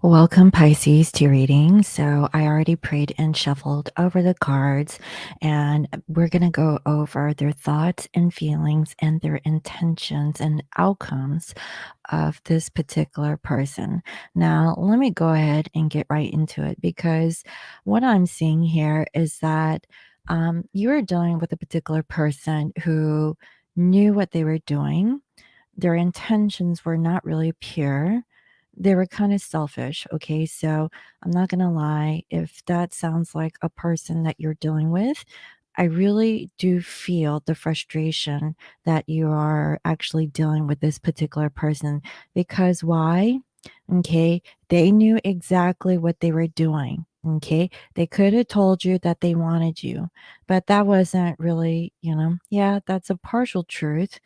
Welcome, Pisces, to reading. So, I already prayed and shuffled over the cards, and we're going to go over their thoughts and feelings and their intentions and outcomes of this particular person. Now, let me go ahead and get right into it because what I'm seeing here is that you're dealing with a particular person who knew what they were doing. Their intentions were not really pure. They were kind of selfish. Okay. So I'm not going to lie. If that sounds like a person that you're dealing with, I really do feel the frustration that you are actually dealing with this particular person. Because why? Okay. They knew exactly what they were doing. Okay. They could have told you that they wanted you, but that wasn't really, yeah, that's a partial truth.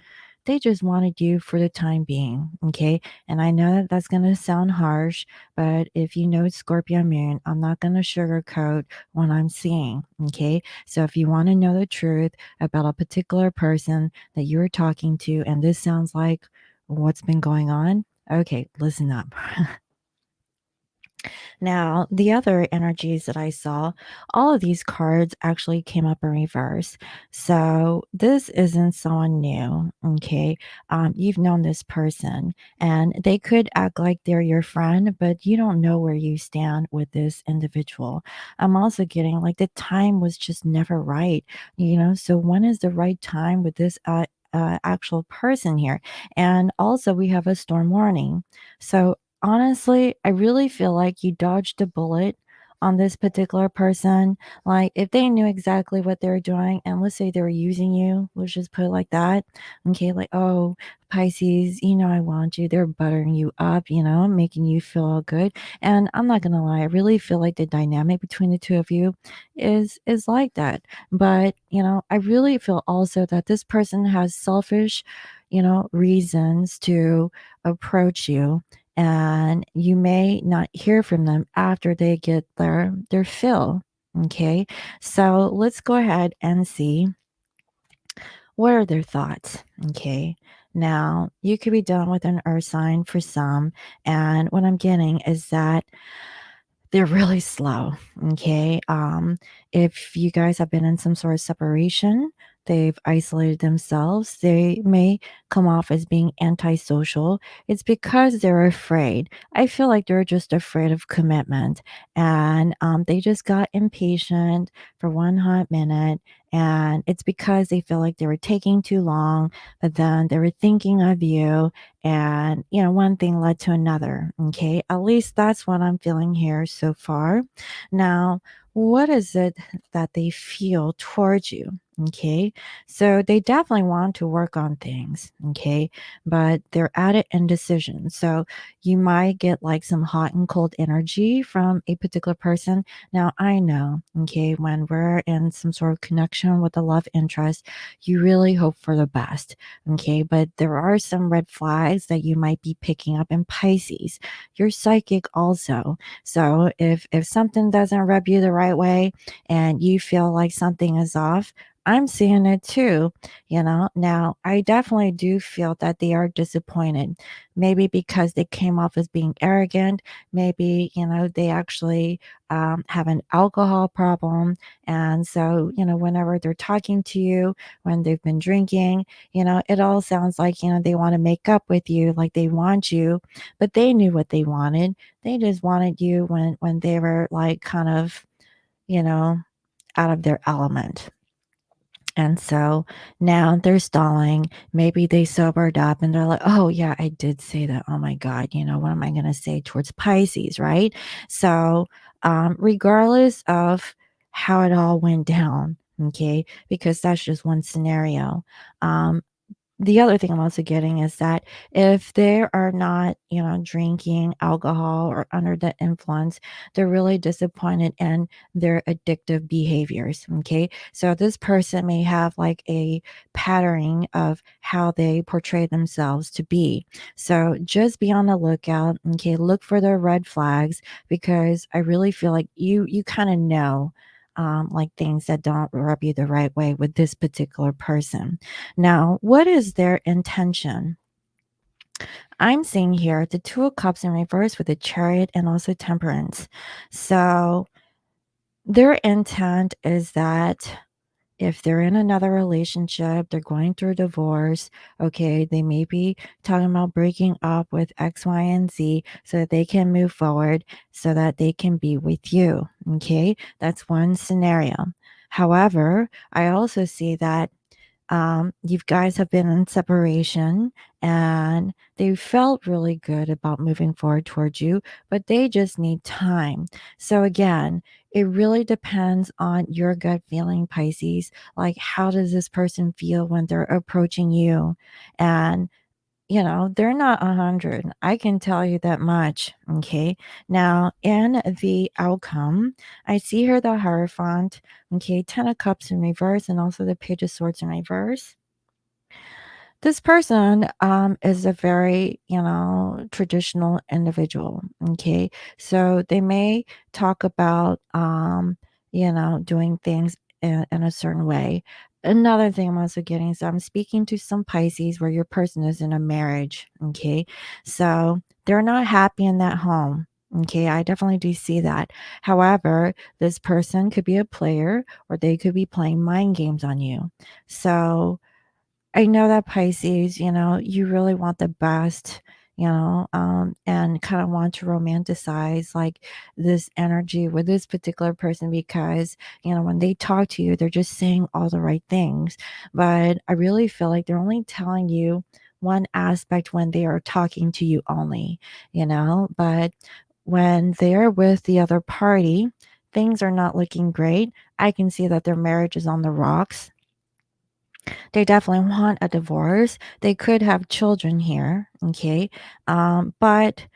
They just wanted you for the time being, okay? And I know that that's going to sound harsh, but if you know Scorpio Moon, I'm not going to sugarcoat what I'm seeing, okay? So if you want to know the truth about a particular person that you're talking to, and this sounds like what's been going on, okay, listen up. Now, the other energies that I saw, all of these cards actually came up in reverse. So this isn't someone new, okay? You've known this person, and they could act like they're your friend, but you don't know where you stand with this individual. I'm also getting like the time was just never right, So when is the right time with this? Actual person here. And also, we have a storm warning. So honestly, I really feel like you dodged a bullet on this particular person. Like, if they knew exactly what they were doing, and let's say they were using you, let's just put it like that. Okay, like, oh, Pisces, I want you. They're buttering you up, making you feel all good. And I'm not gonna lie, I really feel like the dynamic between the two of you is like that. But I really feel also that this person has selfish, reasons to approach you, and you may not hear from them after they get their fill. Okay, so let's go ahead and see what are their thoughts. Okay, now you could be done with an earth sign for some, and what I'm getting is that they're really slow. Okay. If you guys have been in some sort of separation, they've isolated themselves, they may come off as being antisocial. It's because they're afraid. I feel like they're just afraid of commitment, and they just got impatient for one hot minute. And it's because they feel like they were taking too long, but then they were thinking of you, and one thing led to another. Okay, at least that's what I'm feeling here so far. Now, what is it that they feel towards you? Okay, so they definitely want to work on things. Okay, but they're at it indecision. So you might get like some hot and cold energy from a particular person. Now, I know, okay, when we're in some sort of connection with a love interest, you really hope for the best. Okay, but there are some red flags that you might be picking up in Pisces. You're psychic also. So if something doesn't rub you the right way and you feel like something is off, I'm seeing it too. Now, I definitely do feel that they are disappointed. Maybe because they came off as being arrogant. Maybe, they actually have an alcohol problem. And so, whenever they're talking to you, when they've been drinking, it all sounds like, they want to make up with you, like they want you, but they knew what they wanted. They just wanted you when they were like kind of, you know, out of their element. And so now they're stalling. Maybe they sobered up and they're like, oh, yeah, I did say that. Oh my God, what am I going to say towards Pisces, right? So, regardless of how it all went down, okay, because that's just one scenario. The other thing I'm also getting is that if they are not, drinking alcohol or under the influence, they're really disappointed in their addictive behaviors. Okay. So this person may have like a patterning of how they portray themselves to be. So just be on the lookout. Okay. Look for the red flags, because I really feel like you kind of know. Like things that don't rub you the right way with this particular person. Now, what is their intention? I'm seeing here the Two of Cups in reverse with the Chariot and also Temperance. So their intent is that if they're in another relationship, they're going through a divorce, okay, they may be talking about breaking up with X, Y, and Z so that they can move forward, so that they can be with you, okay? That's one scenario. However, I also see that you guys have been in separation and they felt really good about moving forward towards you, but they just need time. So, again, it really depends on your gut feeling, Pisces. Like, how does this person feel when they're approaching you? And they're not 100. I can tell you that much. Okay. Now, in the outcome, I see here the Hierophant, okay, 10 of Cups in reverse, and also the Page of Swords in reverse. This person is a very, traditional individual. Okay. So they may talk about, doing things in a certain way. Another thing I'm also getting is I'm speaking to some Pisces where your person is in a marriage. Okay. So they're not happy in that home. Okay. I definitely do see that. However, this person could be a player or they could be playing mind games on you. So, I know that Pisces, you really want the best, and kind of want to romanticize like this energy with this particular person because, when they talk to you, they're just saying all the right things. But I really feel like they're only telling you one aspect when they are talking to you only, but when they're with the other party, things are not looking great. I can see that their marriage is on the rocks. They definitely want a divorce. They could have children here, okay? But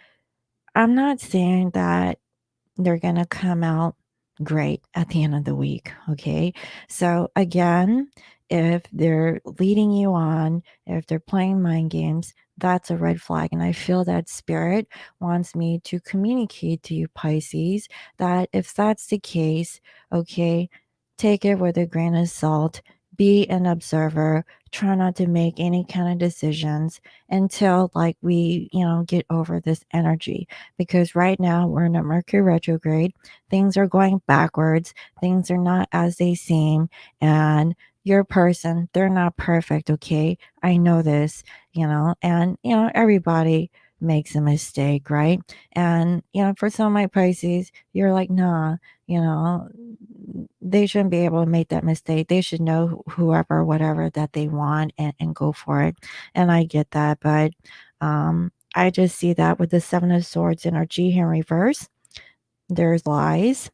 I'm not saying that they're going to come out great at the end of the week. Okay. So, again, if they're leading you on, if they're playing mind games, that's a red flag. And I feel that spirit wants me to communicate to you, Pisces, that if that's the case, okay, take it with a grain of salt. Be an observer. Try not to make any kind of decisions until like we, get over this energy, because right now we're in a Mercury retrograde. Things are going backwards. Things are not as they seem. And your person, they're not perfect, okay? I know this, and, everybody makes a mistake, right? And, for some of my Pisces, you're like, nah, you know, they shouldn't be able to make that mistake. They should know whoever, whatever that they want and go for it. And I get that. But I just see that with the Seven of Swords energy here in reverse. There's lies.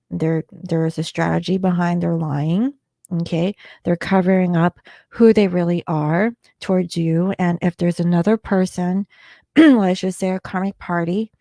There's a strategy behind their lying. Okay. They're covering up who they really are towards you. And if there's another person, let's just say a karmic party,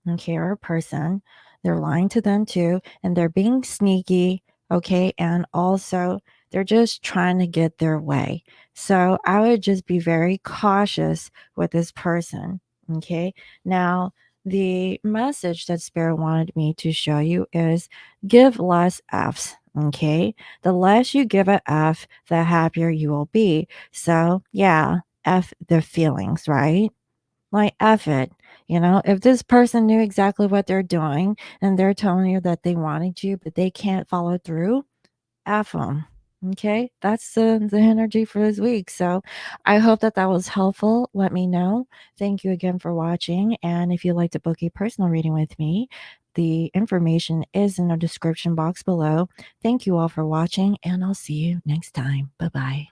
okay, or a person, they're lying to them too, and they're being sneaky, okay, and also they're just trying to get their way. So I would just be very cautious with this person, okay? Now, the message that Spirit wanted me to show you is give less F's, okay? The less you give a F, the happier you will be. So, yeah, F the feelings, right? Like, F it. If this person knew exactly what they're doing and they're telling you that they wanted you, but they can't follow through, F them. Okay. That's the energy for this week. So I hope that that was helpful. Let me know. Thank you again for watching. And if you'd like to book a personal reading with me, the information is in the description box below. Thank you all for watching, and I'll see you next time. Bye bye.